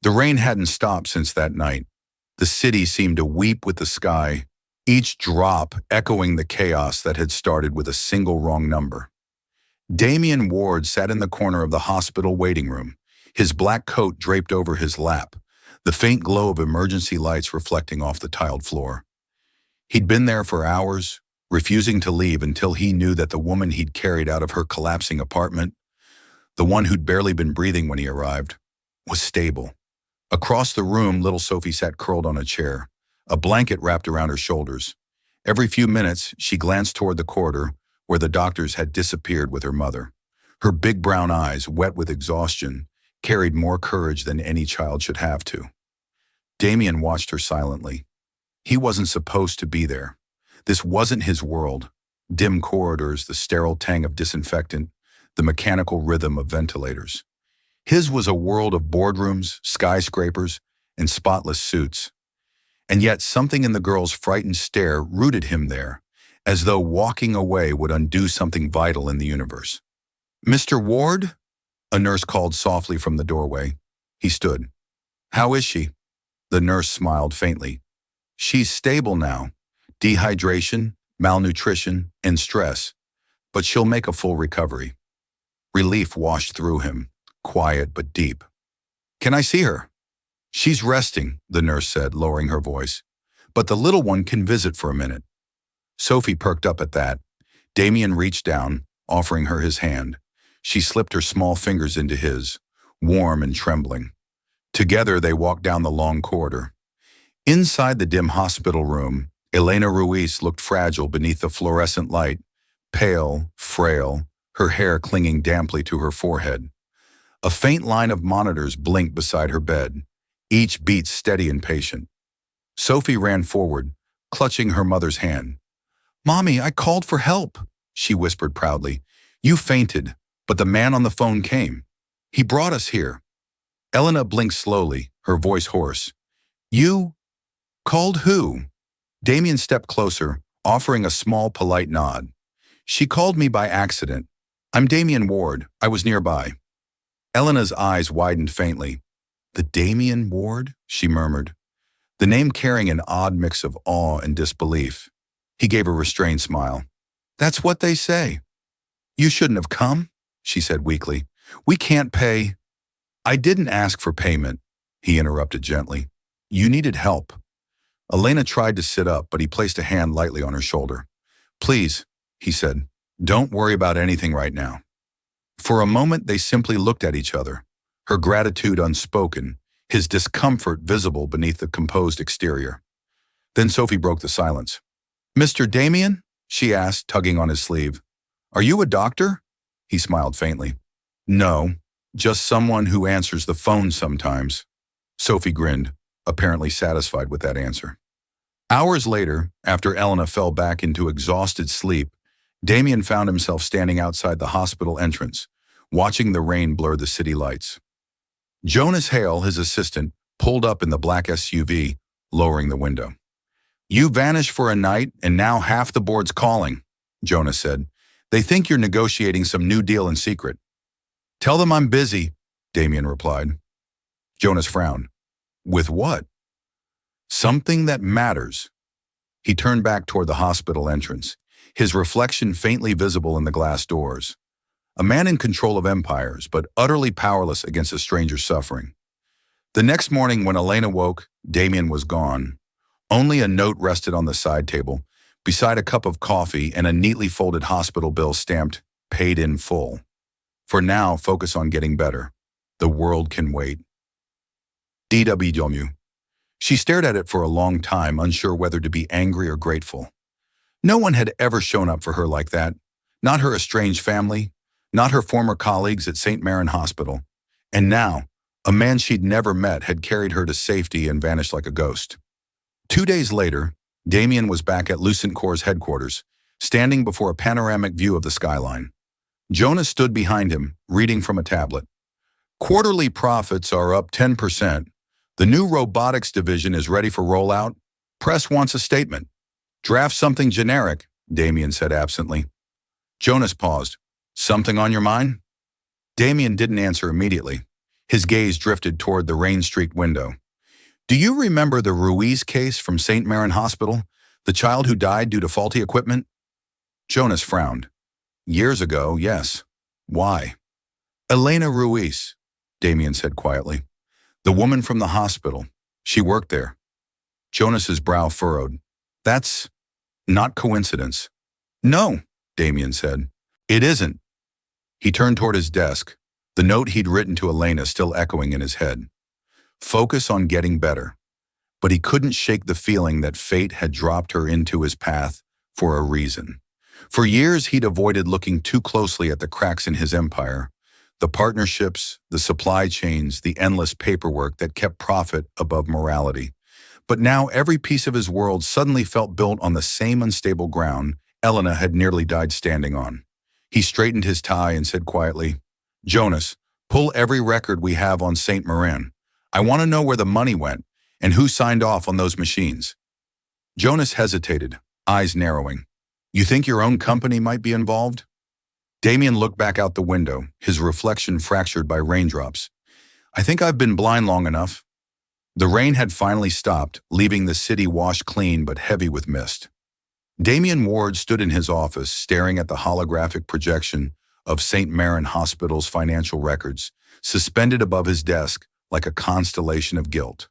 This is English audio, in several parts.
The rain hadn't stopped since that night. The city seemed to weep with the sky, each drop echoing the chaos that had started with a single wrong number. Damien Ward sat in the corner of the hospital waiting room, his black coat draped over his lap, the faint glow of emergency lights reflecting off the tiled floor. He'd been there for hours, refusing to leave until he knew that the woman he'd carried out of her collapsing apartment, the one who'd barely been breathing when he arrived, was stable. Across the room, little Sophie sat curled on a chair, a blanket wrapped around her shoulders. Every few minutes, she glanced toward the corridor where the doctors had disappeared with her mother. Her big brown eyes, wet with exhaustion, carried more courage than any child should have to. Damien watched her silently. He wasn't supposed to be there. This wasn't his world. Dim corridors, the sterile tang of disinfectant, the mechanical rhythm of ventilators. His was a world of boardrooms, skyscrapers, and spotless suits. And yet something in the girl's frightened stare rooted him there, as though walking away would undo something vital in the universe. "Mr. Ward?" A nurse called softly from the doorway. He stood. "How is she?" The nurse smiled faintly. "She's stable now. Dehydration, malnutrition, and stress. But she'll make a full recovery." Relief washed through him, quiet but deep. "Can I see her?" "She's resting," the nurse said, lowering her voice. "But the little one can visit for a minute." Sophie perked up at that. Damien reached down, offering her his hand. She slipped her small fingers into his, warm and trembling. Together they walked down the long corridor. Inside the dim hospital room, Elena Ruiz looked fragile beneath the fluorescent light, pale, frail, her hair clinging damply to her forehead. A faint line of monitors blinked beside her bed, each beat steady and patient. Sophie ran forward, clutching her mother's hand. "Mommy, I called for help," she whispered proudly. "You fainted, but the man on the phone came. He brought us here." Elena blinked slowly, her voice hoarse. "You called who?" Damien stepped closer, offering a small, polite nod. "She called me by accident. I'm Damien Ward. I was nearby." Elena's eyes widened faintly. "The Damien Ward?" she murmured, the name carrying an odd mix of awe and disbelief. He gave a restrained smile. "That's what they say." "You shouldn't have come," she said weakly. "We can't pay." "I didn't ask for payment," he interrupted gently. "You needed help." Elena tried to sit up, but he placed a hand lightly on her shoulder. "Please," he said, "don't worry about anything right now." For a moment they simply looked at each other, her gratitude unspoken, his discomfort visible beneath the composed exterior. Then Sophie broke the silence. "Mr. Damien?" she asked, tugging on his sleeve. "Are you a doctor?" He smiled faintly. "No, just someone who answers the phone sometimes." Sophie grinned, apparently satisfied with that answer. Hours later, after Elena fell back into exhausted sleep, Damien found himself standing outside the hospital entrance, watching the rain blur the city lights. Jonas Hale, his assistant, pulled up in the black SUV, lowering the window. "You vanished for a night, and now half the board's calling," Jonas said. "They think you're negotiating some new deal in secret." "Tell them I'm busy," Damien replied. Jonas frowned. "With what?" "Something that matters." He turned back toward the hospital entrance, his reflection faintly visible in the glass doors. A man in control of empires, but utterly powerless against a stranger's suffering. The next morning when Elena woke, Damien was gone. Only a note rested on the side table, beside a cup of coffee and a neatly folded hospital bill stamped, "Paid in full." For now, focus on getting better. The world can wait. DW. She stared at it for a long time, unsure whether to be angry or grateful. No one had ever shown up for her like that. Not her estranged family, not her former colleagues at St. Maron Hospital. And now, a man she'd never met had carried her to safety and vanished like a ghost. 2 days later, Damien was back at Lucent Corps' headquarters, standing before a panoramic view of the skyline. Jonas stood behind him, reading from a tablet. "Quarterly profits are up 10%. The new robotics division is ready for rollout. Press wants a statement." "Draft something generic," Damien said absently. Jonas paused. "Something on your mind?" Damien didn't answer immediately. His gaze drifted toward the rain-streaked window. Do you remember the Ruiz case from St. Marin Hospital? The child who died due to faulty equipment? Jonas frowned. Years ago, yes. Why? Elena Ruiz, Damien said quietly. The woman from the hospital. She worked there. Jonas's brow furrowed. That's not coincidence. No, Damien said. It isn't. He turned toward his desk, the note he'd written to Elena still echoing in his head. Focus on getting better. But he couldn't shake the feeling that fate had dropped her into his path for a reason. For years, he'd avoided looking too closely at the cracks in his empire, the partnerships, the supply chains, the endless paperwork that kept profit above morality. But now every piece of his world suddenly felt built on the same unstable ground Elena had nearly died standing on. He straightened his tie and said quietly, Jonas, pull every record we have on St. Marin. I want to know where the money went and who signed off on those machines. Jonas hesitated, eyes narrowing. You think your own company might be involved? Damien looked back out the window, his reflection fractured by raindrops. I think I've been blind long enough. The rain had finally stopped, leaving the city washed clean but heavy with mist. Damien Ward stood in his office, staring at the holographic projection of St. Marin Hospital's financial records, suspended above his desk like a constellation of guilt.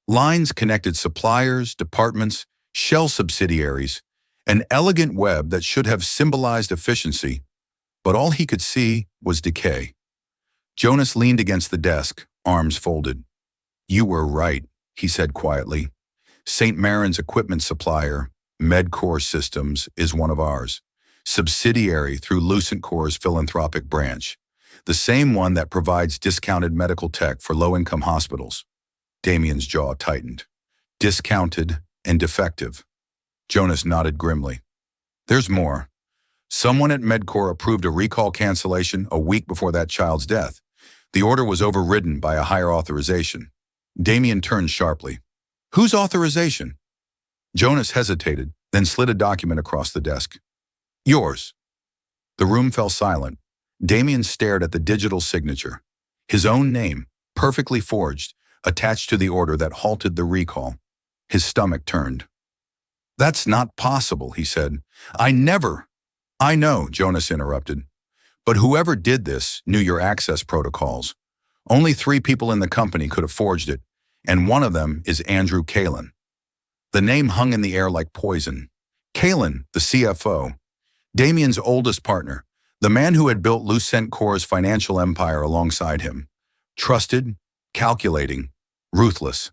Lines connected suppliers, departments, shell subsidiaries, an elegant web that should have symbolized efficiency, but all he could see was decay. Jonas leaned against the desk, arms folded. You were right, he said quietly. St. Marin's equipment supplier, MedCore Systems, is one of ours, subsidiary through Lucent Core's philanthropic branch, the same one that provides discounted medical tech for low-income hospitals. Damien's jaw tightened. Discounted and defective. Jonas nodded grimly. There's more. Someone at MedCore approved a recall cancellation a week before that child's death. The order was overridden by a higher authorization. Damien turned sharply. Whose authorization? Jonas hesitated, then slid a document across the desk. Yours. The room fell silent. Damien stared at the digital signature. His own name, perfectly forged, attached to the order that halted the recall. His stomach turned. That's not possible, he said. I know, Jonas interrupted. But whoever did this knew your access protocols. Only 3 people in the company could have forged it, and one of them is Andrew Kalin. The name hung in the air like poison. Kalin, the CFO, Damien's oldest partner, the man who had built Lucent Core's financial empire alongside him. Trusted, calculating, ruthless.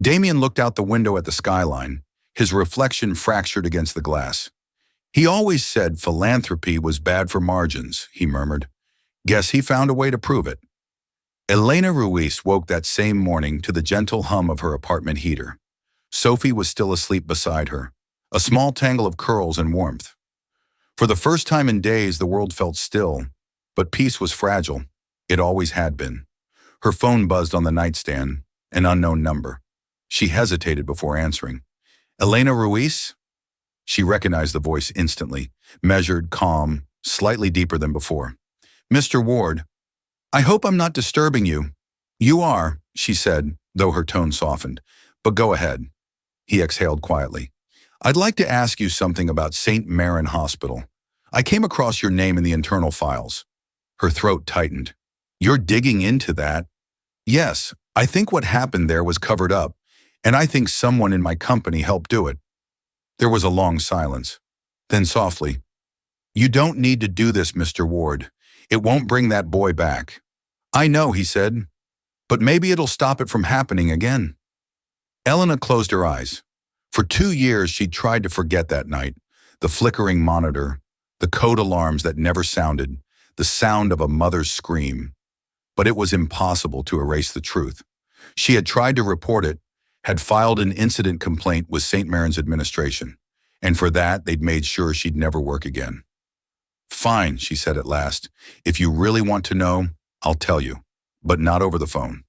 Damien looked out the window at the skyline, his reflection fractured against the glass. He always said philanthropy was bad for margins, he murmured. Guess he found a way to prove it. Elena Ruiz woke that same morning to the gentle hum of her apartment heater. Sophie was still asleep beside her, a small tangle of curls and warmth. For the first time in days, the world felt still, but peace was fragile. It always had been. Her phone buzzed on the nightstand, an unknown number. She hesitated before answering. Elena Ruiz? She recognized the voice instantly, measured, calm, slightly deeper than before. Mr. Ward, I hope I'm not disturbing you. You are, she said, though her tone softened. But go ahead. He exhaled quietly. I'd like to ask you something about St. Marin Hospital. I came across your name in the internal files. Her throat tightened. You're digging into that? Yes, I think what happened there was covered up, and I think someone in my company helped do it. There was a long silence. Then softly, You don't need to do this, Mr. Ward. It won't bring that boy back. I know, he said, but maybe it'll stop it from happening again. Elena closed her eyes. For 2 years, she'd tried to forget that night, the flickering monitor, the code alarms that never sounded, the sound of a mother's scream. But it was impossible to erase the truth. She had tried to report it, had filed an incident complaint with St. Marin's administration, and for that, they'd made sure she'd never work again. Fine, she said at last. If you really want to know, I'll tell you, but not over the phone.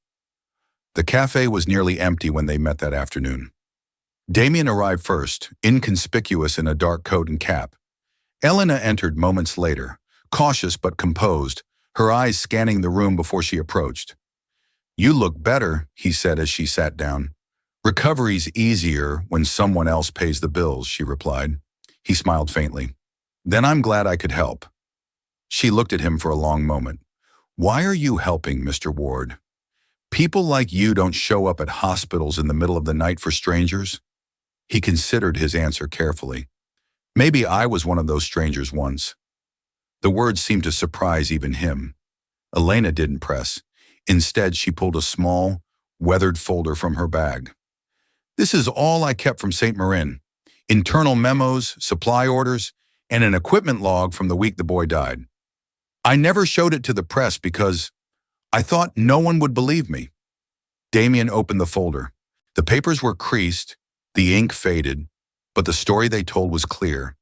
The cafe was nearly empty when they met that afternoon. Damien arrived first, inconspicuous in a dark coat and cap. Elena entered moments later, cautious but composed, her eyes scanning the room before she approached. "You look better," he said as she sat down. "Recovery's easier when someone else pays the bills," she replied. He smiled faintly. "Then I'm glad I could help." She looked at him for a long moment. "Why are you helping, Mr. Ward? People like you don't show up at hospitals in the middle of the night for strangers." He considered his answer carefully. "Maybe I was one of those strangers once." The words seemed to surprise even him. Elena didn't press. Instead, she pulled a small, weathered folder from her bag. "This is all I kept from St. Marin. Internal memos, supply orders, and an equipment log from the week the boy died. I never showed it to the press because I thought no one would believe me." Damien opened the folder. The papers were creased, the ink faded, but the story they told was clear.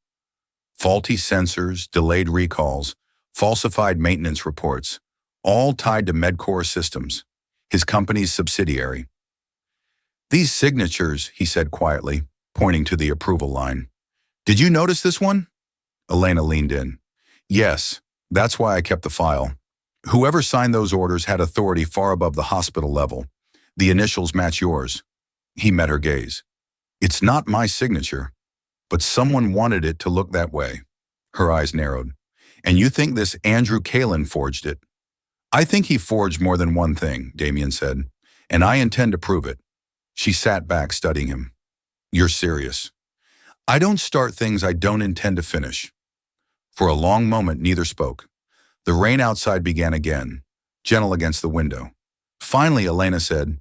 Faulty sensors, delayed recalls, falsified maintenance reports, all tied to Medcore Systems, his company's subsidiary. "These signatures," he said quietly, pointing to the approval line. "Did you notice this one?" Elena leaned in. "Yes, that's why I kept the file. Whoever signed those orders had authority far above the hospital level. The initials match yours." He met her gaze. "It's not my signature, but someone wanted it to look that way." Her eyes narrowed. "And you think this Andrew Kalin forged it?" "I think he forged more than one thing," Damien said, "and I intend to prove it." She sat back, studying him. "You're serious?" "I don't start things I don't intend to finish." For a long moment, neither spoke. The rain outside began again, gentle against the window. Finally, Elena said,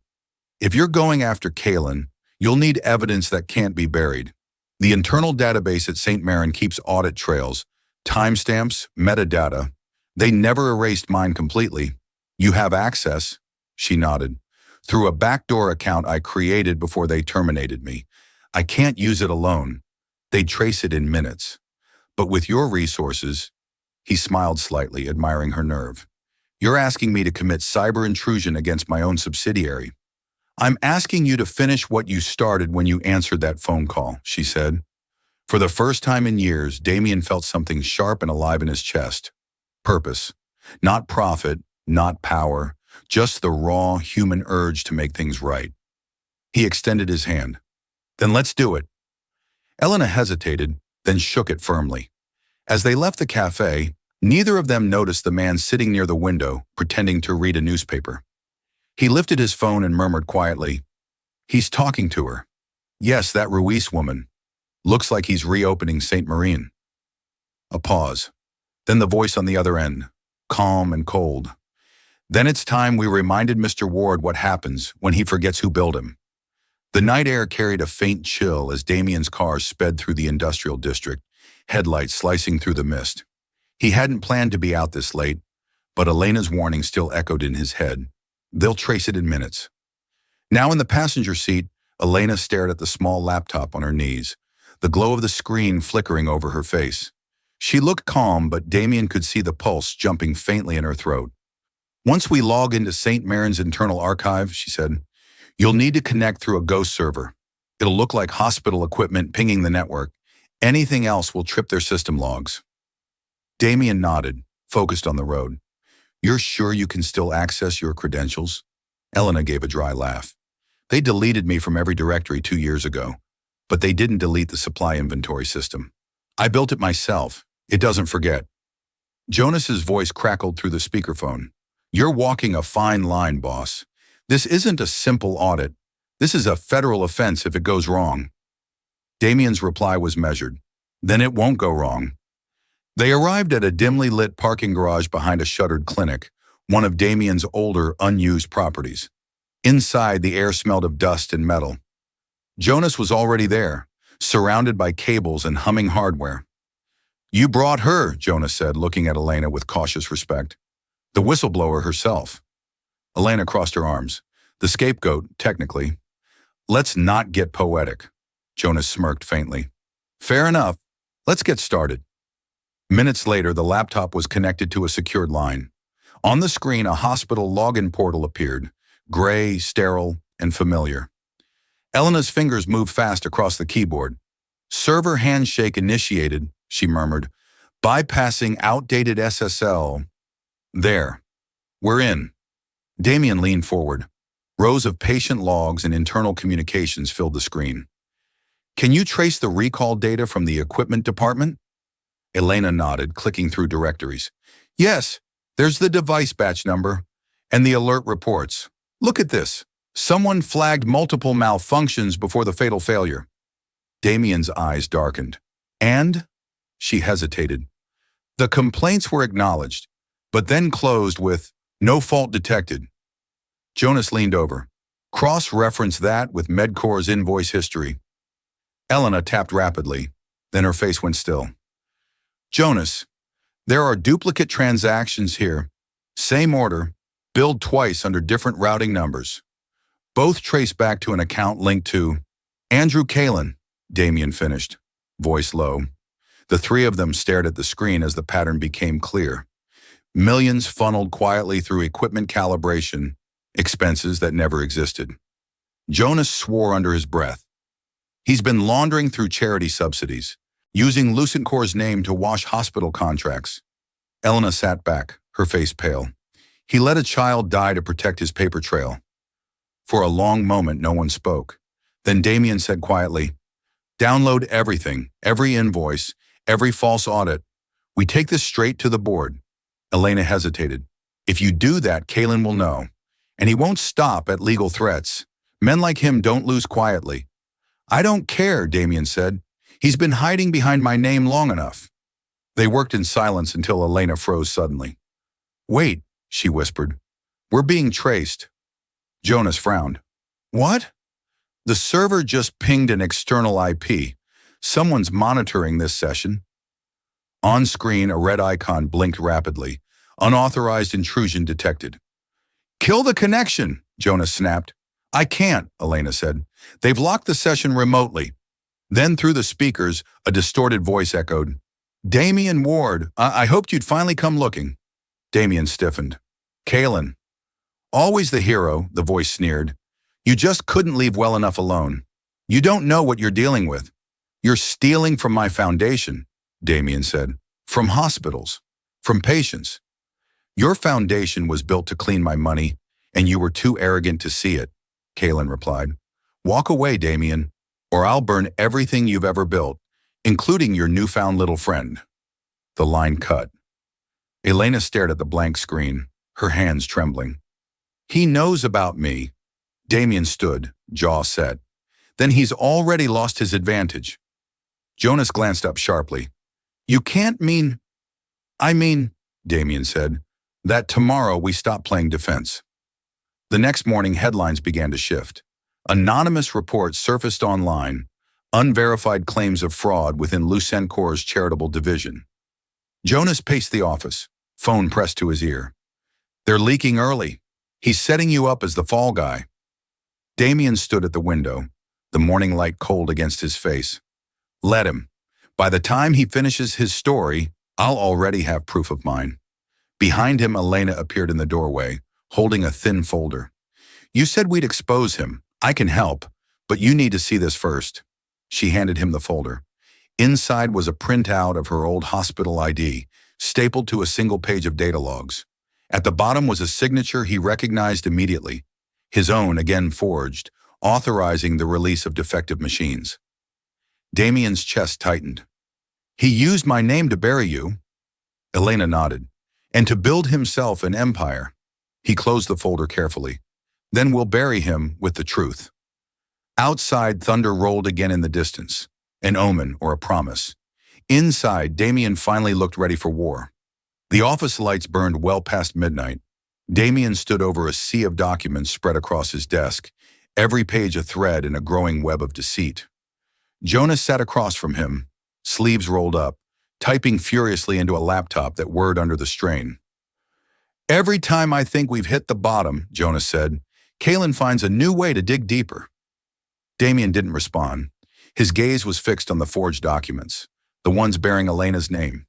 "If you're going after Kalin, you'll need evidence that can't be buried. The internal database at St. Marin keeps audit trails, timestamps, metadata. They never erased mine completely. You have access," she nodded, "through a backdoor account I created before they terminated me. I can't use it alone. They'd trace it in minutes. But with your resources," he smiled slightly, admiring her nerve, "you're asking me to commit cyber intrusion against my own subsidiary." "I'm asking you to finish what you started when you answered that phone call," she said. For the first time in years, Damien felt something sharp and alive in his chest. Purpose. Not profit, not power, just the raw human urge to make things right. He extended his hand. "Then let's do it." Elena hesitated, then shook it firmly. As they left the cafe, neither of them noticed the man sitting near the window, pretending to read a newspaper. He lifted his phone and murmured quietly, "He's talking to her. Yes, that Ruiz woman. Looks like he's reopening St. Marin." A pause. Then the voice on the other end, calm and cold. "Then it's time we reminded Mr. Ward what happens when he forgets who built him." The night air carried a faint chill as Damien's car sped through the industrial district, headlights slicing through the mist. He hadn't planned to be out this late, but Elena's warning still echoed in his head. They'll trace it in minutes. Now in the passenger seat, Elena stared at the small laptop on her knees, the glow of the screen flickering over her face. She looked calm, but Damien could see the pulse jumping faintly in her throat. "Once we log into St. Marin's internal archive," she said, "you'll need to connect through a ghost server. It'll look like hospital equipment pinging the network. Anything else will trip their system logs." Damien nodded, focused on the road. "You're sure you can still access your credentials?" Elena gave a dry laugh. "They deleted me from every directory 2 years ago, but they didn't delete the supply inventory system. I built it myself. It doesn't forget." Jonas's voice crackled through the speakerphone. "You're walking a fine line, boss. This isn't a simple audit. This is a federal offense if it goes wrong." Damien's reply was measured. "Then it won't go wrong." They arrived at a dimly lit parking garage behind a shuttered clinic, one of Damien's older, unused properties. Inside, the air smelled of dust and metal. Jonas was already there, surrounded by cables and humming hardware. "You brought her," Jonas said, looking at Elena with cautious respect. "The whistleblower herself." Elena crossed her arms. "The scapegoat, technically." "Let's not get poetic." Jonas smirked faintly. "Fair enough. Let's get started." Minutes later, the laptop was connected to a secured line. On the screen, a hospital login portal appeared, gray, sterile, and familiar. Elena's fingers moved fast across the keyboard. "Server handshake initiated," she murmured, "bypassing outdated SSL." There. We're in. Damien leaned forward. Rows of patient logs and internal communications filled the screen. Can you trace the recall data from the equipment department? Elena nodded, clicking through directories. Yes, there's the device batch number and the alert reports. Look at this. Someone flagged multiple malfunctions before the fatal failure. Damien's eyes darkened. And? She hesitated. The complaints were acknowledged, but then closed with, no fault detected. Jonas leaned over. Cross-reference that with Medcor's invoice history. Elena tapped rapidly, then her face went still. Jonas, there are duplicate transactions here. Same order, billed twice under different routing numbers. Both trace back to an account linked to Andrew Kalin, Damien finished, voice low. The three of them stared at the screen as the pattern became clear. Millions funneled quietly through equipment calibration, expenses that never existed. Jonas swore under his breath. He's been laundering through charity subsidies, using Lucencor's name to wash hospital contracts. Elena sat back, her face pale. He let a child die to protect his paper trail. For a long moment, no one spoke. Then Damien said quietly, download everything, every invoice, every false audit. We take this straight to the board. Elena hesitated. If you do that, Kalin will know. And he won't stop at legal threats. Men like him don't lose quietly. I don't care, Damien said. He's been hiding behind my name long enough. They worked in silence until Elena froze suddenly. Wait, she whispered. We're being traced. Jonas frowned. What? The server just pinged an external IP. Someone's monitoring this session. On screen, a red icon blinked rapidly. Unauthorized intrusion detected. Kill the connection, Jonas snapped. I can't, Elena said. They've locked the session remotely. Then through the speakers, a distorted voice echoed. Damien Ward, I hoped you'd finally come looking. Damien stiffened. Kalin. Always the hero, the voice sneered. You just couldn't leave well enough alone. You don't know what you're dealing with. You're stealing from my foundation, Damien said. From hospitals. From patients. Your foundation was built to clean my money, and you were too arrogant to see it, Kalin replied. Walk away, Damien, or I'll burn everything you've ever built, including your newfound little friend. The line cut. Elena stared at the blank screen, her hands trembling. He knows about me. Damien stood, jaw set. Then he's already lost his advantage. Jonas glanced up sharply. You can't mean... I mean, Damien said, that tomorrow we stop playing defense. The next morning, headlines began to shift. Anonymous reports surfaced online, unverified claims of fraud within Lucencor's charitable division. Jonas paced the office, phone pressed to his ear. They're leaking early. He's setting you up as the fall guy. Damien stood at the window, the morning light cold against his face. Let him. By the time he finishes his story, I'll already have proof of mine. Behind him, Elena appeared in the doorway, holding a thin folder. You said we'd expose him. I can help, but you need to see this first. She handed him the folder. Inside was a printout of her old hospital ID, stapled to a single page of data logs. At the bottom was a signature he recognized immediately, his own again forged, authorizing the release of defective machines. Damien's chest tightened. He used my name to bury you. Elena nodded. And to build himself an empire. He closed the folder carefully. Then we'll bury him with the truth. Outside, thunder rolled again in the distance, an omen or a promise. Inside, Damien finally looked ready for war. The office lights burned well past midnight. Damien stood over a sea of documents spread across his desk, every page a thread in a growing web of deceit. Jonas sat across from him, sleeves rolled up, typing furiously into a laptop that whirred under the strain. Every time I think we've hit the bottom, Jonas said, Kalin finds a new way to dig deeper. Damien didn't respond. His gaze was fixed on the forged documents, the ones bearing Elena's name.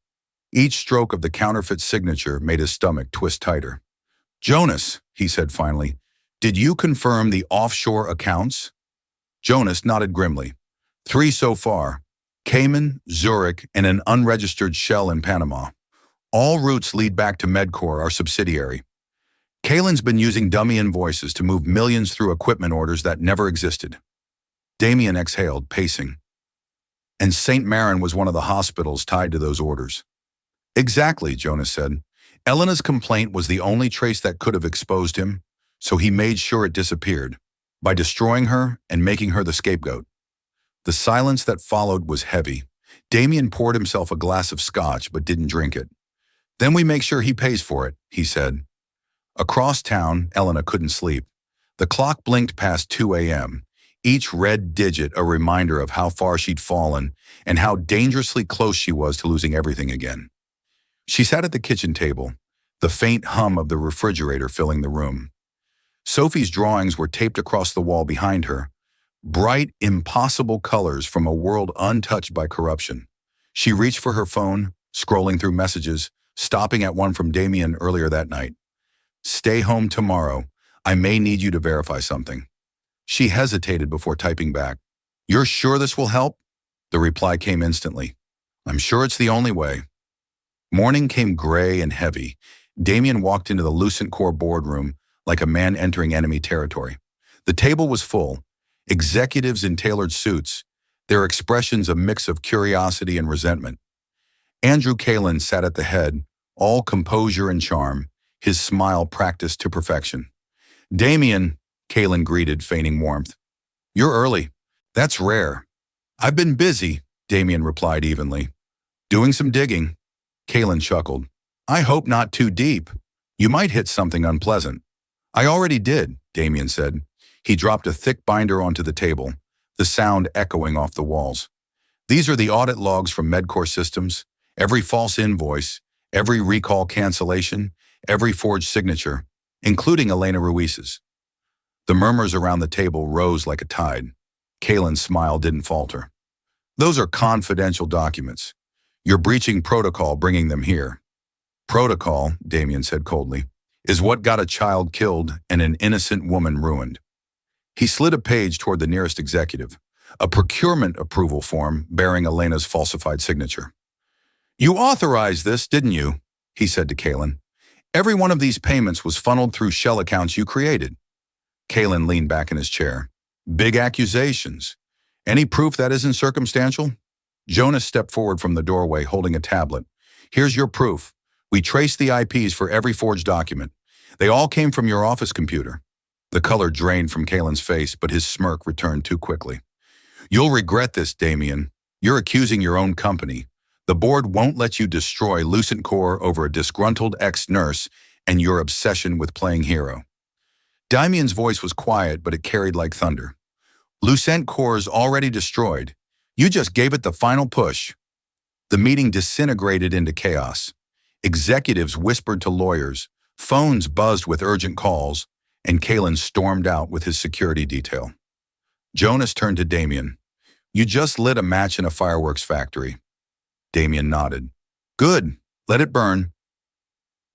Each stroke of the counterfeit signature made his stomach twist tighter. Jonas, he said finally, did you confirm the offshore accounts? Jonas nodded grimly. 3 so far. Cayman, Zurich, and an unregistered shell in Panama. All routes lead back to Medcore, our subsidiary. Kalen's been using dummy invoices to move millions through equipment orders that never existed. Damien exhaled, pacing. And St. Maron was one of the hospitals tied to those orders. Exactly, Jonas said. Elena's complaint was the only trace that could have exposed him, so he made sure it disappeared, by destroying her and making her the scapegoat. The silence that followed was heavy. Damien poured himself a glass of scotch but didn't drink it. Then we make sure he pays for it, he said. Across town, Elena couldn't sleep. The clock blinked past 2 a.m., each red digit a reminder of how far she'd fallen and how dangerously close she was to losing everything again. She sat at the kitchen table, the faint hum of the refrigerator filling the room. Sophie's drawings were taped across the wall behind her, bright, impossible colors from a world untouched by corruption. She reached for her phone, scrolling through messages, stopping at one from Damien earlier that night. Stay home tomorrow. I may need you to verify something. She hesitated before typing back. You're sure this will help? The reply came instantly. I'm sure it's the only way. Morning came gray and heavy. Damien walked into the Lucent Core boardroom like a man entering enemy territory. The table was full. Executives in tailored suits, their expressions a mix of curiosity and resentment. Andrew Kalen sat at the head, all composure and charm, his smile practiced to perfection. Damien, Kalen greeted, feigning warmth. You're early. That's rare. I've been busy, Damien replied evenly. Doing some digging. Kalen chuckled. I hope not too deep. You might hit something unpleasant. I already did, Damien said. He dropped a thick binder onto the table, the sound echoing off the walls. These are the audit logs from Medcore Systems. Every false invoice, every recall cancellation, every forged signature, including Elena Ruiz's. The murmurs around the table rose like a tide. Kalen's smile didn't falter. Those are confidential documents. You're breaching protocol bringing them here. Protocol, Damien said coldly, is what got a child killed and an innocent woman ruined. He slid a page toward the nearest executive, a procurement approval form bearing Elena's falsified signature. You authorized this, didn't you? He said to Kalen. Every one of these payments was funneled through shell accounts you created. Kalen leaned back in his chair. Big accusations. Any proof that isn't circumstantial? Jonas stepped forward from the doorway holding a tablet. Here's your proof. We traced the IPs for every forged document. They all came from your office computer. The color drained from Kalen's face, but his smirk returned too quickly. You'll regret this, Damien. You're accusing your own company. The board won't let you destroy Lucent Core over a disgruntled ex-nurse and your obsession with playing hero. Damien's voice was quiet, but it carried like thunder. Lucent Core's already destroyed. You just gave it the final push. The meeting disintegrated into chaos. Executives whispered to lawyers, phones buzzed with urgent calls, and Kalen stormed out with his security detail. Jonas turned to Damien. You just lit a match in a fireworks factory. Damien nodded. Good, let it burn.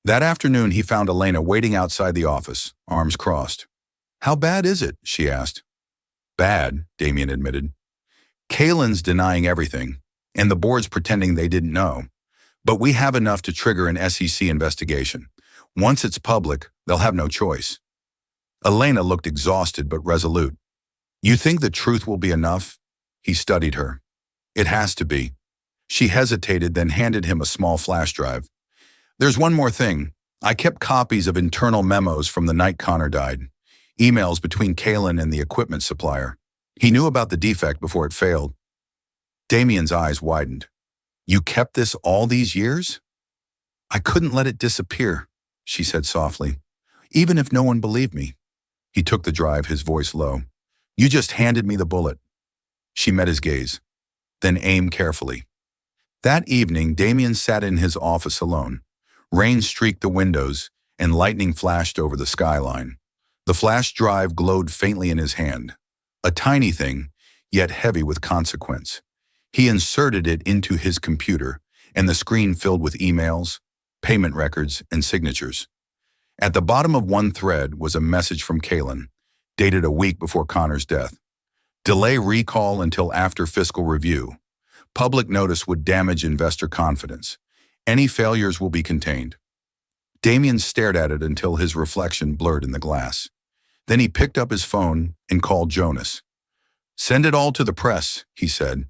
That afternoon, he found Elena waiting outside the office, arms crossed. How bad is it? She asked. Bad, Damien admitted. Kalen's denying everything, and the board's pretending they didn't know. But we have enough to trigger an SEC investigation. Once it's public, they'll have no choice. Elena looked exhausted but resolute. You think the truth will be enough? He studied her. It has to be. She hesitated, then handed him a small flash drive. There's one more thing. I kept copies of internal memos from the night Connor died. Emails between Kalen and the equipment supplier. He knew about the defect before it failed. Damien's eyes widened. You kept this all these years? I couldn't let it disappear, she said softly, even if no one believed me. He took the drive, his voice low. You just handed me the bullet. She met his gaze, then aimed carefully. That evening, Damien sat in his office alone. Rain streaked the windows, and lightning flashed over the skyline. The flash drive glowed faintly in his hand. A tiny thing, yet heavy with consequence. He inserted it into his computer, and the screen filled with emails, payment records, and signatures. At the bottom of one thread was a message from Kalen, dated a week before Connor's death. Delay recall until after fiscal review. Public notice would damage investor confidence. Any failures will be contained. Damien stared at it until his reflection blurred in the glass. Then he picked up his phone and called Jonas. "Send it all to the press," he said.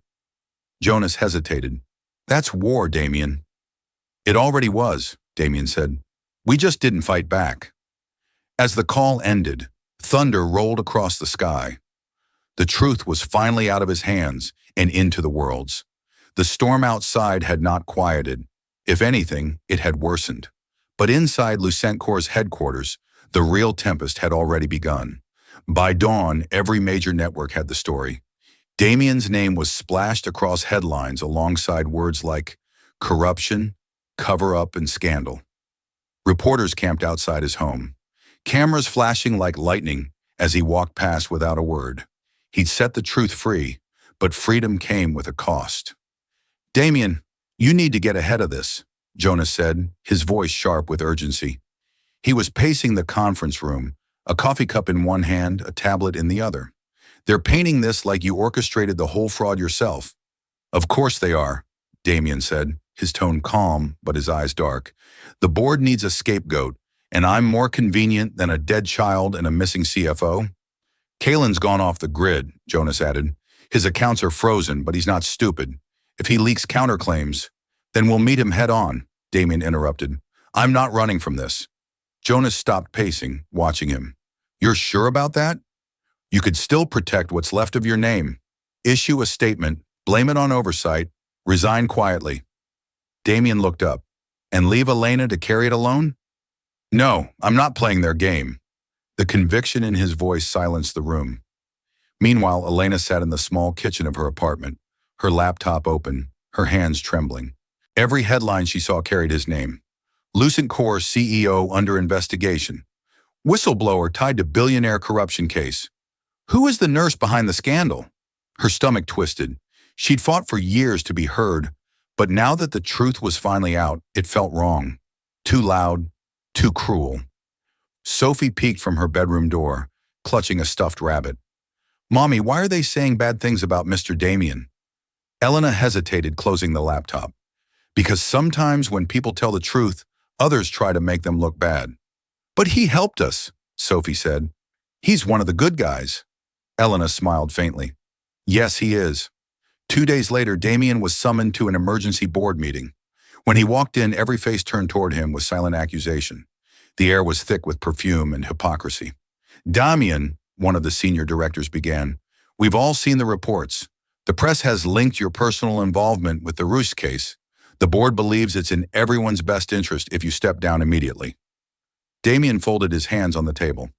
Jonas hesitated. "That's war, Damien." "It already was," Damien said. "We just didn't fight back." As the call ended, thunder rolled across the sky. The truth was finally out of his hands and into the world's. The storm outside had not quieted. If anything, it had worsened. But inside Lucentcor's headquarters, the real tempest had already begun. By dawn, every major network had the story. Damien's name was splashed across headlines alongside words like corruption, cover-up, and scandal. Reporters camped outside his home, cameras flashing like lightning as he walked past without a word. He'd set the truth free, but freedom came with a cost. "Damien, you need to get ahead of this," Jonas said, his voice sharp with urgency. He was pacing the conference room, a coffee cup in one hand, a tablet in the other. "They're painting this like you orchestrated the whole fraud yourself." "Of course they are," Damien said, his tone calm but his eyes dark. "The board needs a scapegoat, and I'm more convenient than a dead child and a missing CFO." "Kalen's gone off the grid," Jonas added. "His accounts are frozen, but he's not stupid. If he leaks counterclaims, then we'll meet him head on," Damien interrupted. "I'm not running from this." Jonas stopped pacing, watching him. "You're sure about that? You could still protect what's left of your name. Issue a statement, blame it on oversight, resign quietly." Damien looked up. "And leave Elena to carry it alone?" "No, I'm not playing their game." The conviction in his voice silenced the room. Meanwhile, Elena sat in the small kitchen of her apartment, her laptop open, her hands trembling. Every headline she saw carried his name. Lucentcor's CEO under investigation. Whistleblower tied to billionaire corruption case. Who is the nurse behind the scandal? Her stomach twisted. She'd fought for years to be heard, but now that the truth was finally out, it felt wrong. Too loud, too cruel. Sophie peeked from her bedroom door, clutching a stuffed rabbit. "Mommy, why are they saying bad things about Mr. Damien?" Elena hesitated, closing the laptop. "Because sometimes when people tell the truth, others try to make them look bad." "But he helped us," Sophie said. "He's one of the good guys." Elena smiled faintly. "Yes, he is." 2 days later, Damien was summoned to an emergency board meeting. When he walked in, every face turned toward him with silent accusation. The air was thick with perfume and hypocrisy. "Damien," one of the senior directors began, "we've all seen the reports. The press has linked your personal involvement with the Roos case. The board believes it's in everyone's best interest if you step down immediately." Damien folded his hands on the table.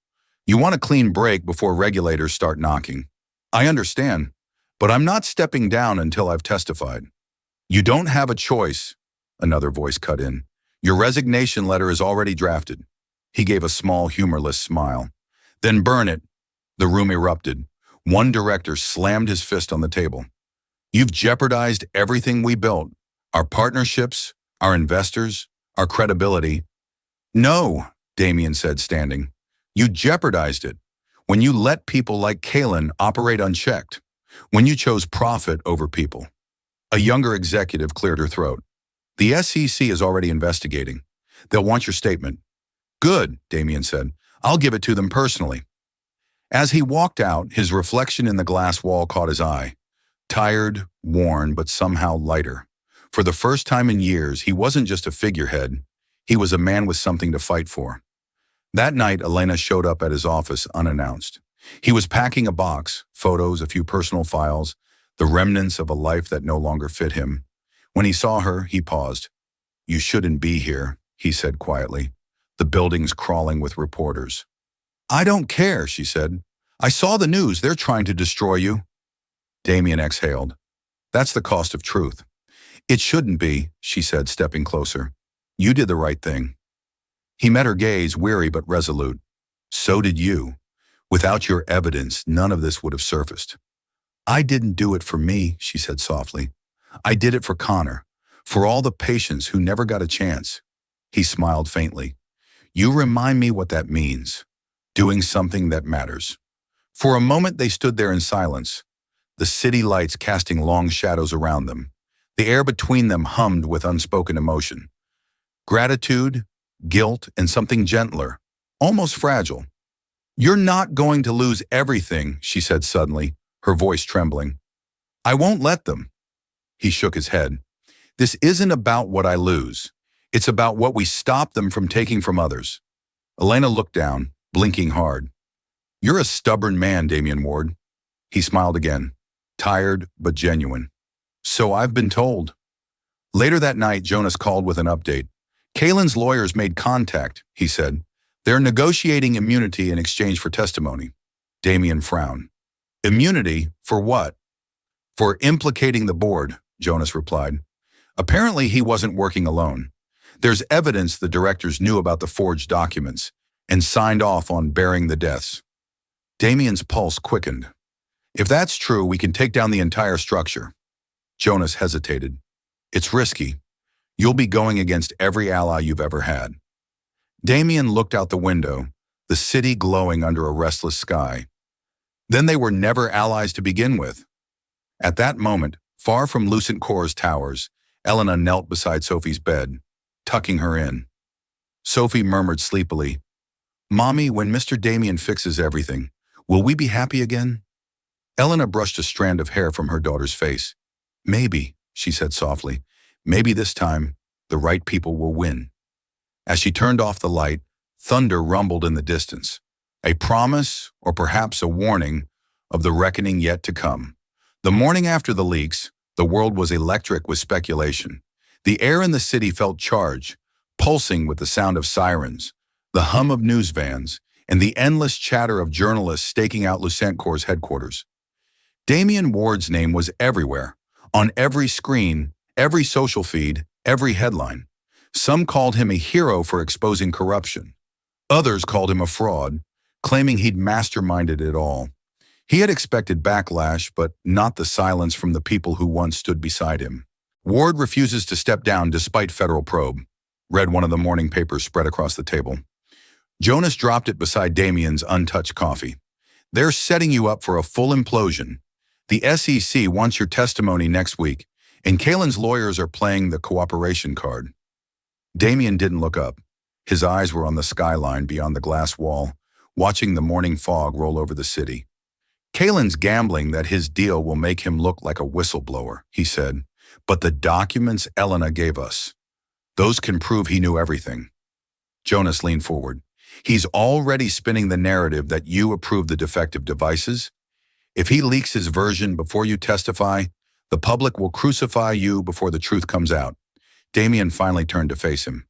"You want a clean break before regulators start knocking. I understand, but I'm not stepping down until I've testified." "You don't have a choice," another voice cut in. "Your resignation letter is already drafted." He gave a small, humorless smile. "Then burn it." The room erupted. One director slammed his fist on the table. "You've jeopardized everything we built. Our partnerships, our investors, our credibility." "No," Damien said, standing. "You jeopardized it. When you let people like Kalen operate unchecked. When you chose profit over people." A younger executive cleared her throat. "The SEC is already investigating. They'll want your statement." "Good," Damien said. "I'll give it to them personally." As he walked out, his reflection in the glass wall caught his eye. Tired, worn, but somehow lighter. For the first time in years, he wasn't just a figurehead. He was a man with something to fight for. That night, Elena showed up at his office unannounced. He was packing a box, photos, a few personal files, the remnants of a life that no longer fit him. When he saw her, he paused. "You shouldn't be here," he said quietly. "The building's crawling with reporters." "I don't care," she said. "I saw the news. They're trying to destroy you." Damien exhaled. "That's the cost of truth." "It shouldn't be," she said, stepping closer. "You did the right thing." He met her gaze, weary but resolute. "So did you. Without your evidence, none of this would have surfaced." "I didn't do it for me," she said softly. "I did it for Connor, for all the patients who never got a chance." He smiled faintly. "You remind me what that means. Doing something that matters." For a moment they stood there in silence, the city lights casting long shadows around them. The air between them hummed with unspoken emotion. Gratitude, guilt, and something gentler, almost fragile. "You're not going to lose everything," she said suddenly, her voice trembling. "I won't let them." He shook his head. "This isn't about what I lose. It's about what we stop them from taking from others." Elena looked down, blinking hard. "You're a stubborn man, Damian Ward." He smiled again, tired but genuine. "So I've been told." Later that night, Jonas called with an update. "Kaylin's lawyers made contact," he said. "They're negotiating immunity in exchange for testimony." Damian frowned. "Immunity for what?" "For implicating the board," Jonas replied. "Apparently he wasn't working alone. There's evidence the directors knew about the forged documents and signed off on burying the deaths." Damian's pulse quickened. "If that's true, we can take down the entire structure." Jonas hesitated. "It's risky. You'll be going against every ally you've ever had." Damian looked out the window, the city glowing under a restless sky. Then they were never allies to begin with. At that moment, far from Lucent Core's towers, Elena knelt beside Sophie's bed, tucking her in. Sophie murmured sleepily, "Mommy, when Mr. Damian fixes everything, will we be happy again?" Elena brushed a strand of hair from her daughter's face. "Maybe," she said softly. "Maybe this time, the right people will win." As she turned off the light, thunder rumbled in the distance, a promise, or perhaps a warning, of the reckoning yet to come. The morning after the leaks, the world was electric with speculation. The air in the city felt charged, pulsing with the sound of sirens, the hum of news vans, and the endless chatter of journalists staking out Lucent Core's headquarters. Damian Ward's name was everywhere, on every screen, every social feed, every headline. Some called him a hero for exposing corruption. Others called him a fraud, claiming he'd masterminded it all. He had expected backlash, but not the silence from the people who once stood beside him. "Ward refuses to step down despite federal probe," read one of the morning papers spread across the table. Jonas dropped it beside Damian's untouched coffee. "They're setting you up for a full implosion. The SEC wants your testimony next week, and Kaylin's lawyers are playing the cooperation card." Damian didn't look up. His eyes were on the skyline beyond the glass wall, watching the morning fog roll over the city. "Kaylin's gambling that his deal will make him look like a whistleblower," he said. "But the documents Elena gave us, those can prove he knew everything." Jonas leaned forward. "He's already spinning the narrative that you approved the defective devices. If he leaks his version before you testify, the public will crucify you before the truth comes out." Damian finally turned to face him.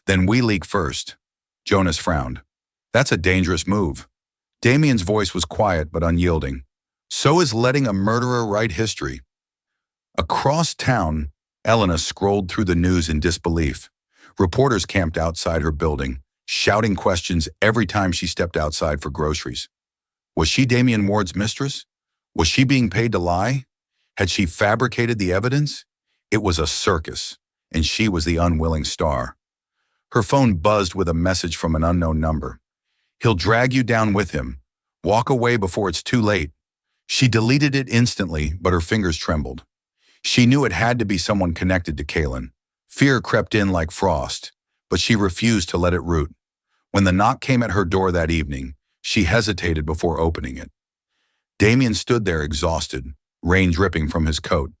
"Then we leak first." Jonas frowned. "That's a dangerous move." Damian's voice was quiet but unyielding. "So is letting a murderer write history." Across town, Elena scrolled through the news in disbelief. Reporters camped outside her building, shouting questions every time she stepped outside for groceries. Was she Damian Ward's mistress? Was she being paid to lie? Had she fabricated the evidence? It was a circus, and she was the unwilling star. Her phone buzzed with a message from an unknown number. "He'll drag you down with him. Walk away before it's too late." She deleted it instantly, but her fingers trembled. She knew it had to be someone connected to Kaylin. Fear crept in like frost, but she refused to let it root. When the knock came at her door that evening, she hesitated before opening it. Damian stood there exhausted, rain dripping from his coat.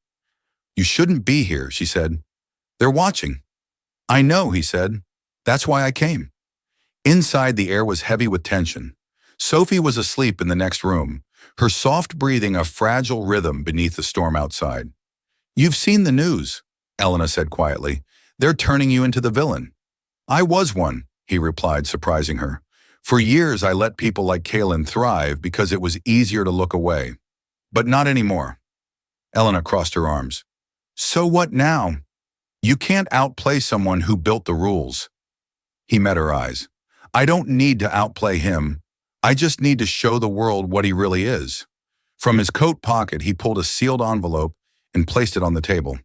"You shouldn't be here," she said. "They're watching." "I know," he said. "That's why I came." Inside, the air was heavy with tension. Sophie was asleep in the next room, her soft breathing a fragile rhythm beneath the storm outside. "You've seen the news," Elena said quietly. "They're turning you into the villain." "I was one," he replied, surprising her. "For years, I let people like Kaylin thrive because it was easier to look away. But not anymore." Elena crossed her arms. "So what now? You can't outplay someone who built the rules." He met her eyes. "I don't need to outplay him. I just need to show the world what he really is." From his coat pocket, he pulled a sealed envelope and placed it on the table.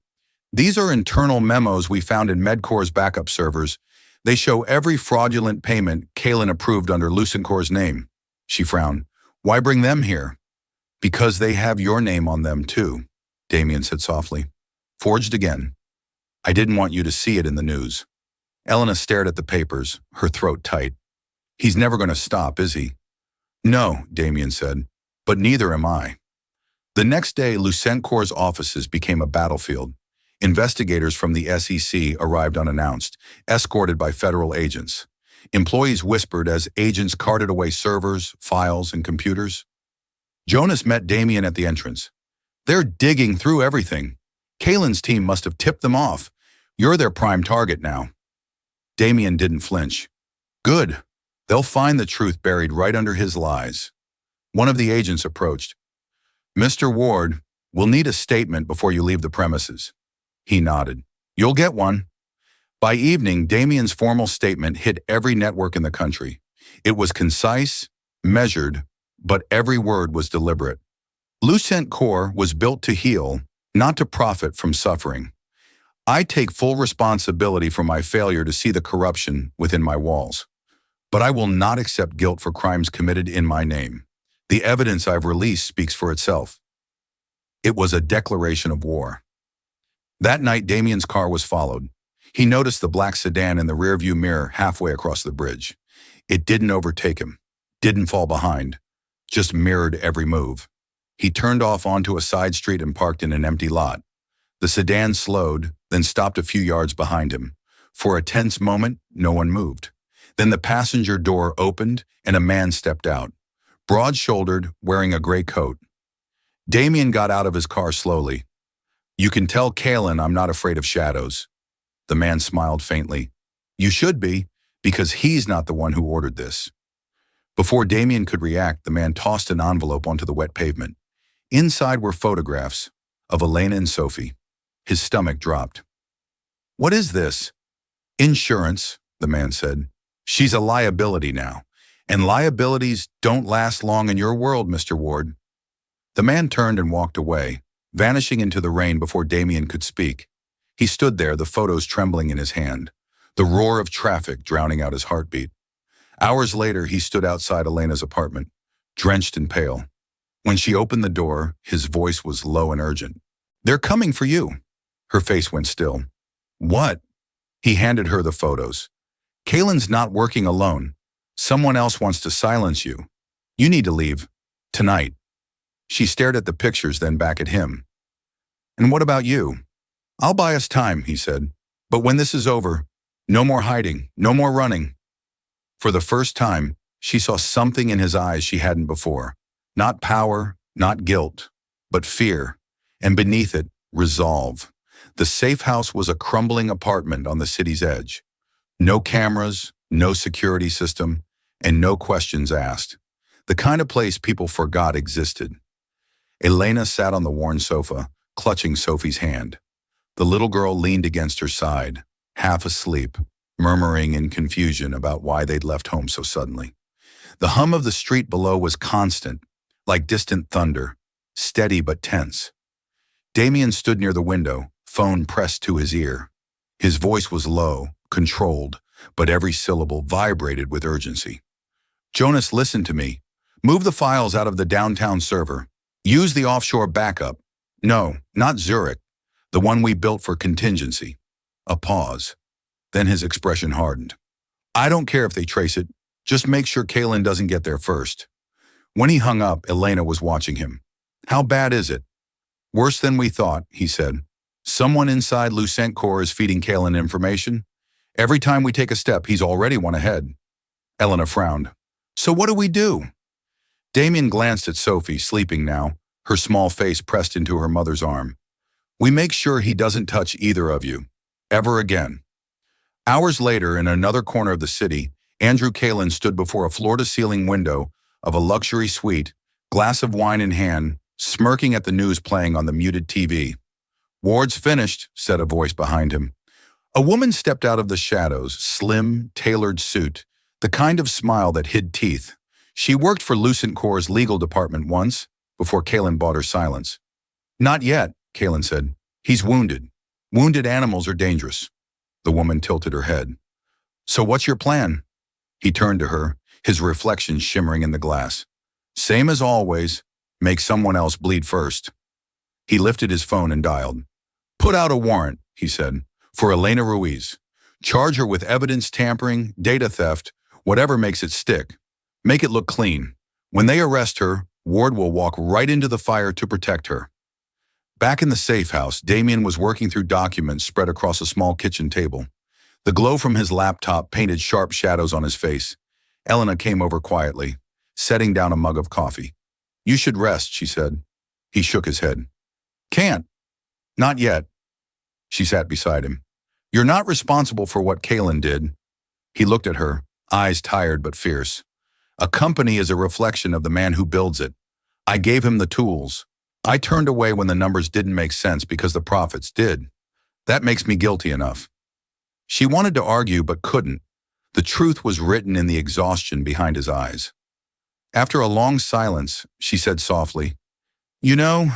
"These are internal memos we found in Medcore's backup servers. They show every fraudulent payment Kaylin approved under Lucent Core's name." She frowned. "Why bring them here?" "Because they have your name on them too," Damian said softly. Forged again. I didn't want you to see it in the news. Elena stared at the papers, her throat tight. He's never going to stop, is he? No, Damien said, but neither am I. The next day, Lucentcor's offices became a battlefield. Investigators from the SEC arrived unannounced, escorted by federal agents. Employees whispered as agents carted away servers, files, and computers. Jonas met Damien at the entrance. They're digging through everything. Kalen's team must have tipped them off. You're their prime target now. Damien didn't flinch. Good. They'll find the truth buried right under his lies. One of the agents approached. Mr. Ward, we'll need a statement before you leave the premises. He nodded. You'll get one. By evening, Damien's formal statement hit every network in the country. It was concise, measured, but every word was deliberate. Lucentcor was built to heal, not to profit from suffering. I take full responsibility for my failure to see the corruption within my walls. But I will not accept guilt for crimes committed in my name. The evidence I've released speaks for itself. It was a declaration of war. That night, Damien's car was followed. He noticed the black sedan in the rearview mirror halfway across the bridge. It didn't overtake him, didn't fall behind, just mirrored every move. He turned off onto a side street and parked in an empty lot. The sedan slowed, then stopped a few yards behind him. For a tense moment, no one moved. Then the passenger door opened and a man stepped out, broad-shouldered, wearing a gray coat. Damien got out of his car slowly. You can tell Kalen I'm not afraid of shadows. The man smiled faintly. You should be, because he's not the one who ordered this. Before Damien could react, the man tossed an envelope onto the wet pavement. Inside were photographs of Elena and Sophie. His stomach dropped. What is this? Insurance, the man said. She's a liability now, and liabilities don't last long in your world, Mr. Ward. The man turned and walked away, vanishing into the rain before Damien could speak. He stood there, the photos trembling in his hand, the roar of traffic drowning out his heartbeat. Hours later, he stood outside Elena's apartment, drenched and pale. When she opened the door, his voice was low and urgent. They're coming for you. Her face went still. What? He handed her the photos. Kalen's not working alone. Someone else wants to silence you. You need to leave. Tonight. She stared at the pictures, then back at him. And what about you? I'll buy us time, he said. But when this is over, no more hiding, no more running. For the first time, she saw something in his eyes she hadn't before. Not power, not guilt, but fear. And beneath it, resolve. The safe house was a crumbling apartment on the city's edge. No cameras, no security system, and no questions asked. The kind of place people forgot existed. Elena sat on the worn sofa, clutching Sophie's hand. The little girl leaned against her side, half asleep, murmuring in confusion about why they'd left home so suddenly. The hum of the street below was constant, like distant thunder, steady but tense. Damien stood near the window, phone pressed to his ear. His voice was low, controlled, but every syllable vibrated with urgency. Jonas, listen to me. Move the files out of the downtown server. Use the offshore backup. No, not Zurich. The one we built for contingency. A pause. Then his expression hardened. I don't care if they trace it. Just make sure Kalen doesn't get there first. When he hung up, Elena was watching him. How bad is it? Worse than we thought, he said. Someone inside Lucentcor is feeding Kalen information. Every time we take a step, he's already one ahead. Elena frowned. So what do we do? Damien glanced at Sophie, sleeping now, her small face pressed into her mother's arm. We make sure he doesn't touch either of you. Ever again. Hours later, in another corner of the city, Andrew Kalen stood before a floor-to-ceiling window of a luxury suite, glass of wine in hand, smirking at the news playing on the muted TV. Ward's finished, said a voice behind him. A woman stepped out of the shadows, slim, tailored suit, the kind of smile that hid teeth. She worked for Lucentcor's legal department once, before Kalen bought her silence. Not yet, Kalen said. He's wounded. Wounded animals are dangerous. The woman tilted her head. So what's your plan? He turned to her, his reflection shimmering in the glass. Same as always, make someone else bleed first. He lifted his phone and dialed. Put out a warrant, he said, for Elena Ruiz. Charge her with evidence tampering, data theft, whatever makes it stick. Make it look clean. When they arrest her, Ward will walk right into the fire to protect her. Back in the safe house, Damien was working through documents spread across a small kitchen table. The glow from his laptop painted sharp shadows on his face. Elena came over quietly, setting down a mug of coffee. You should rest, she said. He shook his head. Can't. Not yet. She sat beside him. You're not responsible for what Kaylin did. He looked at her, eyes tired but fierce. A company is a reflection of the man who builds it. I gave him the tools. I turned away when the numbers didn't make sense because the profits did. That makes me guilty enough. She wanted to argue but couldn't. The truth was written in the exhaustion behind his eyes. After a long silence, she said softly, You know,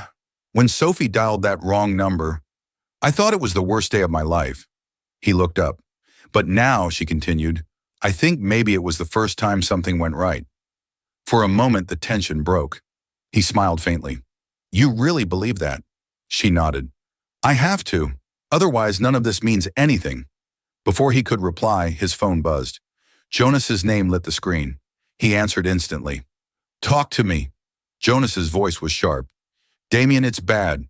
when Sophie dialed that wrong number, I thought it was the worst day of my life. He looked up. But now, she continued, I think maybe it was the first time something went right. For a moment, the tension broke. He smiled faintly. You really believe that? She nodded. I have to. Otherwise, none of this means anything. Before he could reply, his phone buzzed. Jonas's name lit the screen. He answered instantly. Talk to me. Jonas's voice was sharp. Damien, it's bad.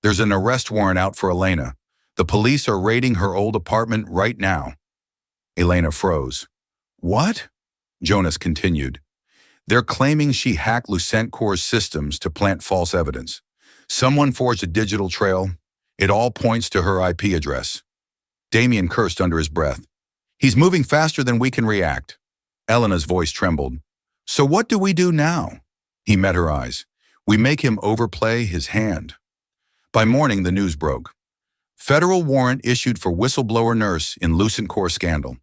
There's an arrest warrant out for Elena. The police are raiding her old apartment right now. Elena froze. What? Jonas continued. They're claiming she hacked Lucentcor's systems to plant false evidence. Someone forged a digital trail. It all points to her IP address. Damien cursed under his breath. He's moving faster than we can react. Elena's voice trembled. So what do we do now? He met her eyes. We make him overplay his hand. By morning, the news broke. Federal warrant issued for whistleblower nurse in Lucentcor scandal.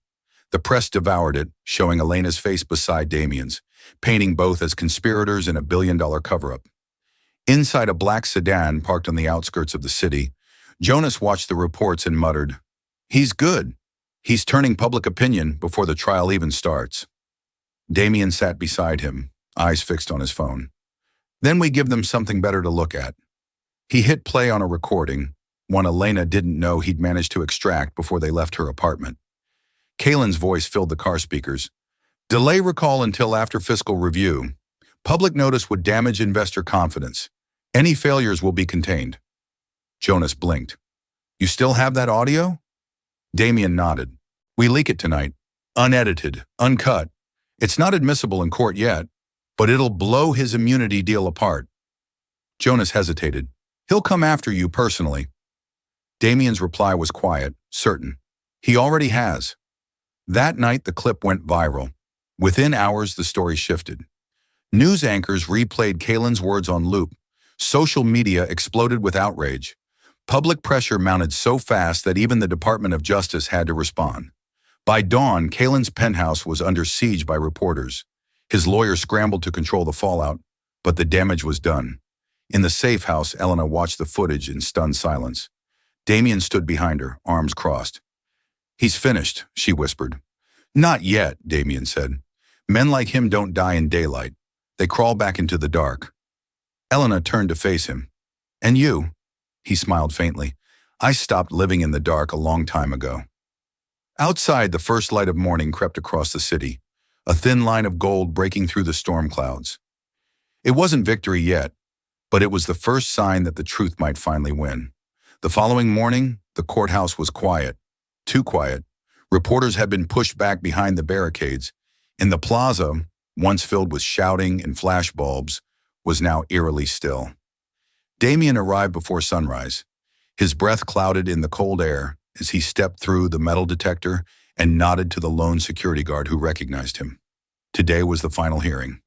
The press devoured it, showing Elena's face beside Damien's, painting both as conspirators in a billion-dollar cover-up. Inside a black sedan parked on the outskirts of the city, Jonas watched the reports and muttered, He's good. He's turning public opinion before the trial even starts. Damien sat beside him, eyes fixed on his phone. Then we give them something better to look at. He hit play on a recording, one Elena didn't know he'd managed to extract before they left her apartment. Kaylin's voice filled the car speakers. Delay recall until after fiscal review. Public notice would damage investor confidence. Any failures will be contained. Jonas blinked. You still have that audio? Damien nodded. We leak it tonight. Unedited, uncut. It's not admissible in court yet, but it'll blow his immunity deal apart. Jonas hesitated. He'll come after you personally. Damien's reply was quiet, certain. He already has. That night, the clip went viral. Within hours, the story shifted. News anchors replayed Kaylin's words on loop. Social media exploded with outrage. Public pressure mounted so fast that even the Department of Justice had to respond. By dawn, Kaylin's penthouse was under siege by reporters. His lawyer scrambled to control the fallout, but the damage was done. In the safe house, Elena watched the footage in stunned silence. Damien stood behind her, arms crossed. He's finished, she whispered. Not yet, Damien said. Men like him don't die in daylight. They crawl back into the dark. Elena turned to face him. And you? He smiled faintly. I stopped living in the dark a long time ago. Outside, the first light of morning crept across the city, a thin line of gold breaking through the storm clouds. It wasn't victory yet, but it was the first sign that the truth might finally win. The following morning, the courthouse was quiet. Too quiet. Reporters had been pushed back behind the barricades. In the plaza, once filled with shouting and flashbulbs, was now eerily still. Damien arrived before sunrise. His breath clouded in the cold air as he stepped through the metal detector and nodded to the lone security guard who recognized him. Today was the final hearing.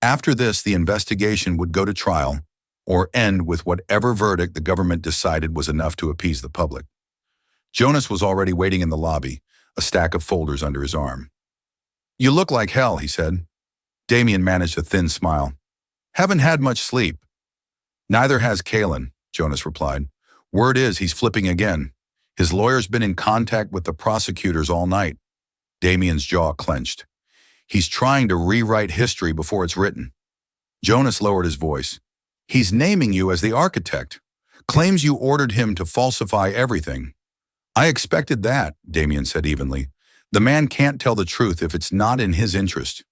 After this, the investigation would go to trial or end with whatever verdict the government decided was enough to appease the public. Jonas was already waiting in the lobby, a stack of folders under his arm. You look like hell, he said. Damien managed a thin smile. Haven't had much sleep. Neither has Kaylin, Jonas replied. Word is he's flipping again. His lawyer's been in contact with the prosecutors all night. Damien's jaw clenched. He's trying to rewrite history before it's written. Jonas lowered his voice. He's naming you as the architect. Claims you ordered him to falsify everything. I expected that, Damien said evenly. The man can't tell the truth if it's not in his interest.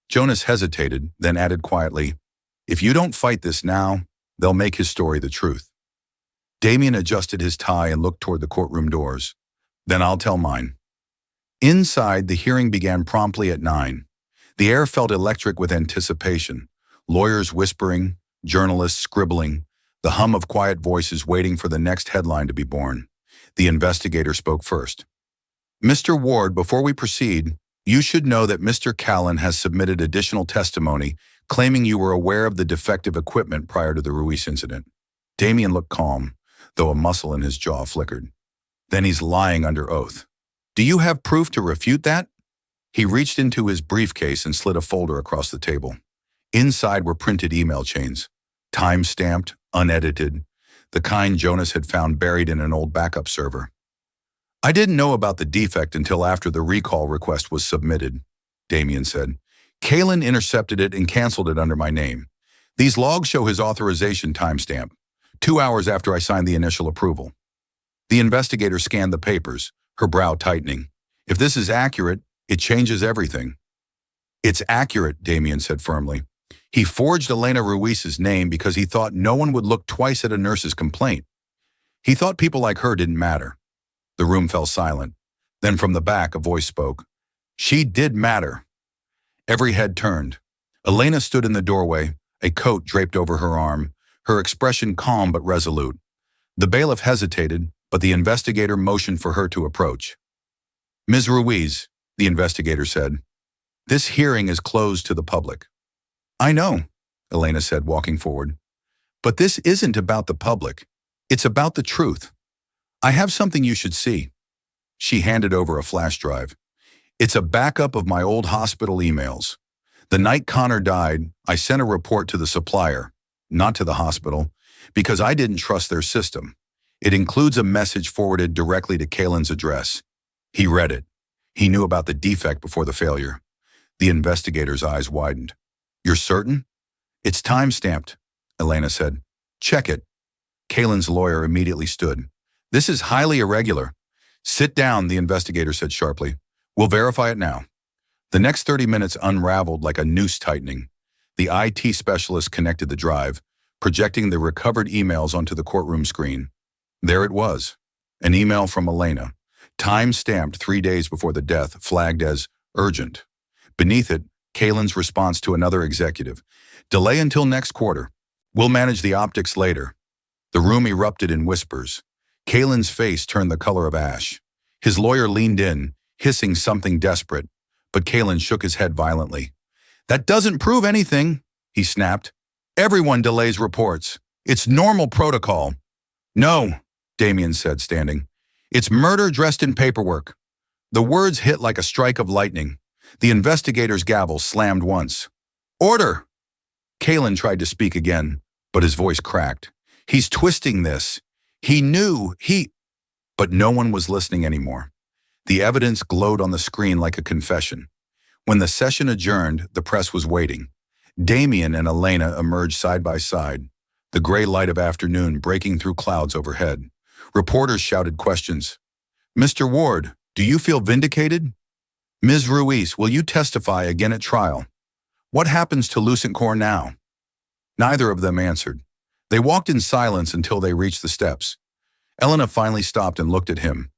Jonas hesitated, then added quietly, if you don't fight this now, they'll make his story the truth. Damien adjusted his tie and looked toward the courtroom doors. Then I'll tell mine. Inside, the hearing began promptly at 9. The air felt electric with anticipation. Lawyers whispering, journalists scribbling, the hum of quiet voices waiting for the next headline to be born. The investigator spoke first. Mr. Ward, before we proceed, you should know that Mr. Callan has submitted additional testimony claiming you were aware of the defective equipment prior to the Ruiz incident. Damien looked calm, though a muscle in his jaw flickered. Then he's lying under oath. Do you have proof to refute that? He reached into his briefcase and slid a folder across the table. Inside were printed email chains, time-stamped, unedited, the kind Jonas had found buried in an old backup server. I didn't know about the defect until after the recall request was submitted, Damien said. Callan intercepted it and canceled it under my name. These logs show his authorization timestamp, 2 hours after I signed the initial approval. The investigator scanned the papers, her brow tightening. If this is accurate, it changes everything. It's accurate, Damien said firmly. He forged Elena Ruiz's name because he thought no one would look twice at a nurse's complaint. He thought people like her didn't matter. The room fell silent. Then from the back, a voice spoke. She did matter. Every head turned. Elena stood in the doorway, a coat draped over her arm, her expression calm but resolute. The bailiff hesitated, but the investigator motioned for her to approach. Ms. Ruiz, the investigator said, this hearing is closed to the public. I know, Elena said, walking forward. But this isn't about the public. It's about the truth. I have something you should see. She handed over a flash drive. It's a backup of my old hospital emails. The night Connor died, I sent a report to the supplier, not to the hospital, because I didn't trust their system. It includes a message forwarded directly to Callan's address. He read it. He knew about the defect before the failure. The investigator's eyes widened. You're certain? It's time-stamped, Elena said. Check it. Callan's lawyer immediately stood. This is highly irregular. Sit down, the investigator said sharply. We'll verify it now. The next 30 minutes unraveled like a noose tightening. The IT specialist connected the drive, projecting the recovered emails onto the courtroom screen. There it was, an email from Elena, time-stamped 3 days before the death, flagged as urgent. Beneath it, Callan's response to another executive. Delay until next quarter. We'll manage the optics later. The room erupted in whispers. Callan's face turned the color of ash. His lawyer leaned in, hissing something desperate, but Callan shook his head violently. That doesn't prove anything, he snapped. Everyone delays reports. It's normal protocol. No, Damien said, standing. It's murder dressed in paperwork. The words hit like a strike of lightning. The investigator's gavel slammed once. Order! Callan tried to speak again, but his voice cracked. He's twisting this. He knew, But no one was listening anymore. The evidence glowed on the screen like a confession. When the session adjourned, the press was waiting. Damien and Elena emerged side by side, the gray light of afternoon breaking through clouds overhead. Reporters shouted questions. Mr. Ward, do you feel vindicated? Ms. Ruiz, will you testify again at trial? What happens to Lucent Core now? Neither of them answered. They walked in silence until they reached the steps. Elena finally stopped and looked at him.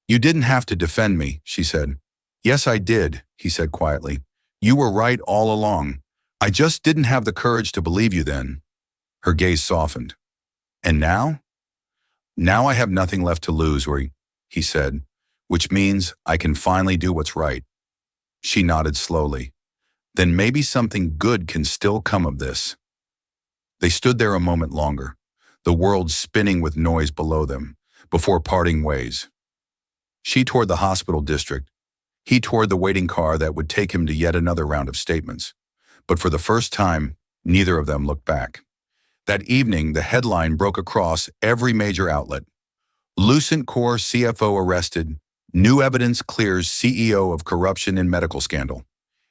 You didn't have to defend me, she said. Yes, I did, he said quietly. You were right all along. I just didn't have the courage to believe you then. Her gaze softened. And now? Now I have nothing left to lose, he said, which means I can finally do what's right. She nodded slowly. Then maybe something good can still come of this. They stood there a moment longer, the world spinning with noise below them, before parting ways. She toward the hospital district, he toward the waiting car that would take him to yet another round of statements. But for the first time, neither of them looked back. That evening, the headline broke across every major outlet. Lucent Core CFO arrested, new evidence clears CEO of corruption in medical scandal.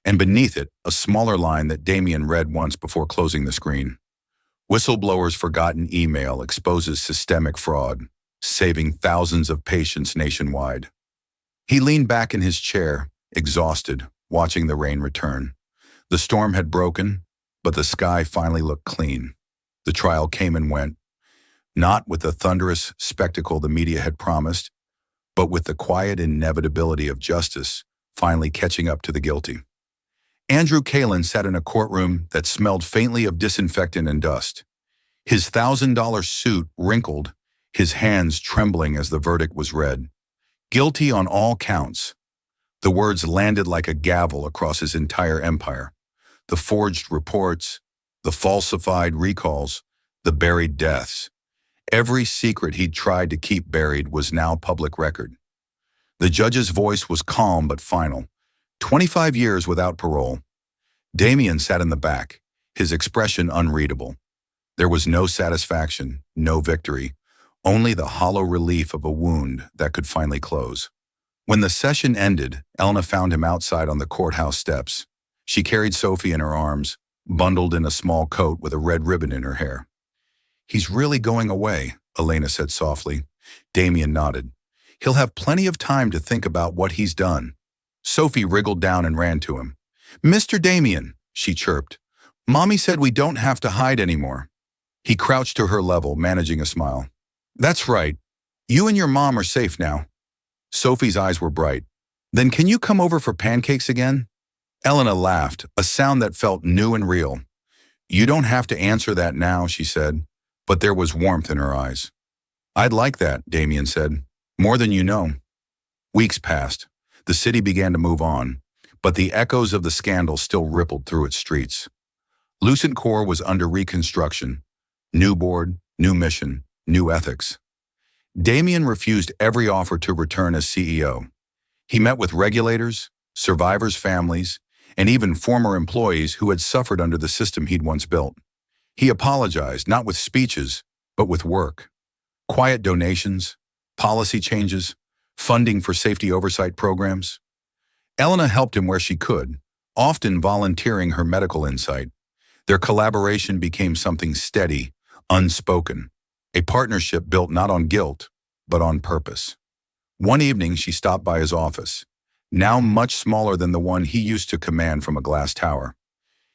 And beneath it, a smaller line that Damien read once before closing the screen. Whistleblower's forgotten email exposes systemic fraud, saving thousands of patients nationwide. He leaned back in his chair, exhausted, watching the rain return. The storm had broken, but the sky finally looked clean. The trial came and went, not with the thunderous spectacle the media had promised, but with the quiet inevitability of justice finally catching up to the guilty. Andrew Kalin sat in a courtroom that smelled faintly of disinfectant and dust. His $1,000 suit wrinkled, his hands trembling as the verdict was read. Guilty on all counts. The words landed like a gavel across his entire empire. The forged reports, the falsified recalls, the buried deaths. Every secret he'd tried to keep buried was now public record. The judge's voice was calm but final. 25 years without parole. Damien sat in the back, his expression unreadable. There was no satisfaction, no victory, only the hollow relief of a wound that could finally close. When the session ended, Elena found him outside on the courthouse steps. She carried Sophie in her arms, bundled in a small coat with a red ribbon in her hair. "He's really going away," Elena said softly. Damien nodded. "He'll have plenty of time to think about what he's done." Sophie wriggled down and ran to him. "Mr. Damien," she chirped. "Mommy said we don't have to hide anymore." He crouched to her level, managing a smile. "That's right. You and your mom are safe now." Sophie's eyes were bright. "Then can you come over for pancakes again?" Elena laughed, a sound that felt new and real. "You don't have to answer that now," she said, but there was warmth in her eyes. "I'd like that," Damien said. "More than you know." Weeks passed. The city began to move on, but the echoes of the scandal still rippled through its streets. Lucent Core was under reconstruction. New board, new mission, new ethics. Damien refused every offer to return as CEO. He met with regulators, survivors' families, and even former employees who had suffered under the system he'd once built. He apologized, not with speeches, but with work. Quiet donations, policy changes, funding for safety oversight programs. Elena helped him where she could, often volunteering her medical insight. Their collaboration became something steady, unspoken, a partnership built not on guilt, but on purpose. One evening, she stopped by his office, now much smaller than the one he used to command from a glass tower.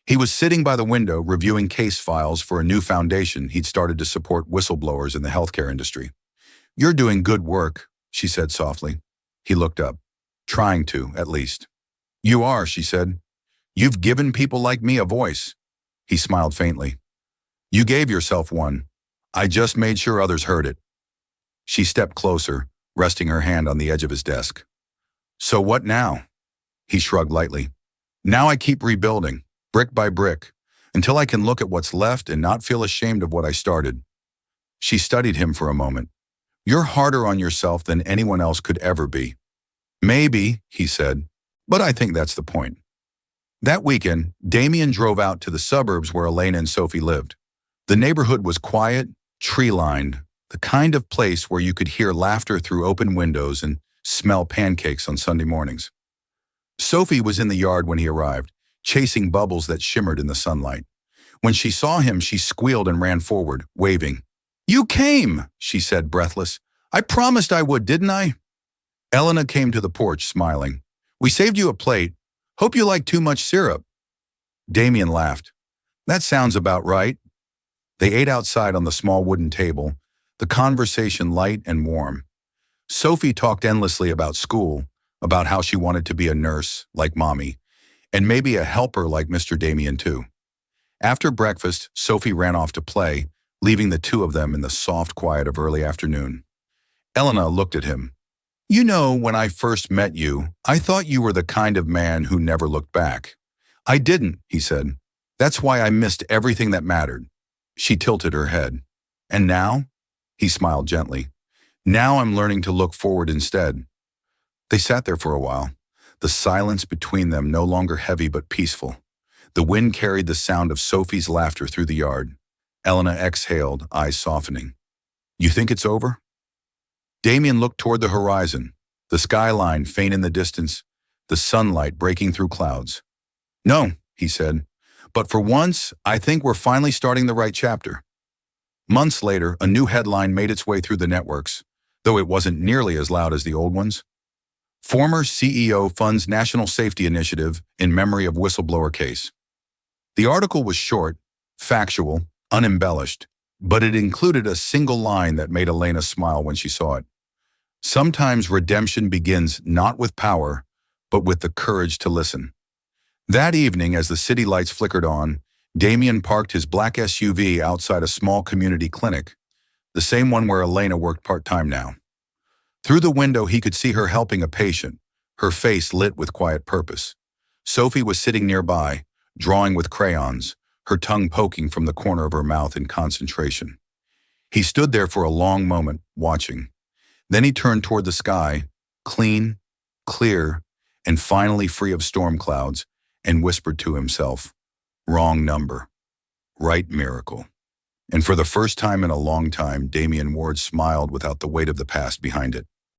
He was sitting by the window reviewing case files for a new foundation he'd started to support whistleblowers in the healthcare industry. "You're doing good work," she said softly. He looked up, trying to, at least. "You are," she said. "You've given people like me a voice." He smiled faintly. "You gave yourself one. I just made sure others heard it." She stepped closer, resting her hand on the edge of his desk. "So what now?" He shrugged lightly. "Now I keep rebuilding, brick by brick, until I can look at what's left and not feel ashamed of what I started." She studied him for a moment. "You're harder on yourself than anyone else could ever be." "Maybe," he said, "but I think that's the point." That weekend, Damien drove out to the suburbs where Elena and Sophie lived. The neighborhood was quiet, tree-lined, the kind of place where you could hear laughter through open windows and smell pancakes on Sunday mornings. Sophie was in the yard when he arrived, chasing bubbles that shimmered in the sunlight. When she saw him, she squealed and ran forward, waving. "You came," she said, breathless. "I promised I would, didn't I?" Elena came to the porch, smiling. "We saved you a plate. Hope you like too much syrup." Damien laughed. "That sounds about right." They ate outside on the small wooden table, the conversation light and warm. Sophie talked endlessly about school, about how she wanted to be a nurse, like Mommy, and maybe a helper like Mr. Damien too. After breakfast, Sophie ran off to play, leaving the two of them in the soft quiet of early afternoon. Elena looked at him. "You know, when I first met you, I thought you were the kind of man who never looked back." "I didn't," he said. "That's why I missed everything that mattered." She tilted her head. "And now?" He smiled gently. "Now I'm learning to look forward instead." They sat there for a while, the silence between them no longer heavy but peaceful. The wind carried the sound of Sophie's laughter through the yard. Elena exhaled, eyes softening. "You think it's over?" Damien looked toward the horizon, the skyline faint in the distance, the sunlight breaking through clouds. "No," he said, But for once, I think we're finally starting the right chapter. Months later, a new headline made its way through the networks, though it wasn't nearly as loud as the old ones. Former CEO funds National Safety Initiative in memory of whistleblower case. The article was short, factual, unembellished, but it included a single line that made Elena smile when she saw it. Sometimes redemption begins not with power, but with the courage to listen. That evening, as the city lights flickered on, Damien parked his black SUV outside a small community clinic, the same one where Elena worked part-time now. Through the window, he could see her helping a patient, her face lit with quiet purpose. Sophie was sitting nearby, drawing with crayons, her tongue poking from the corner of her mouth in concentration. He stood there for a long moment, watching. Then he turned toward the sky, clean, clear, and finally free of storm clouds, and whispered to himself, "Wrong number. Right miracle." And for the first time in a long time, Damien Ward smiled without the weight of the past behind it.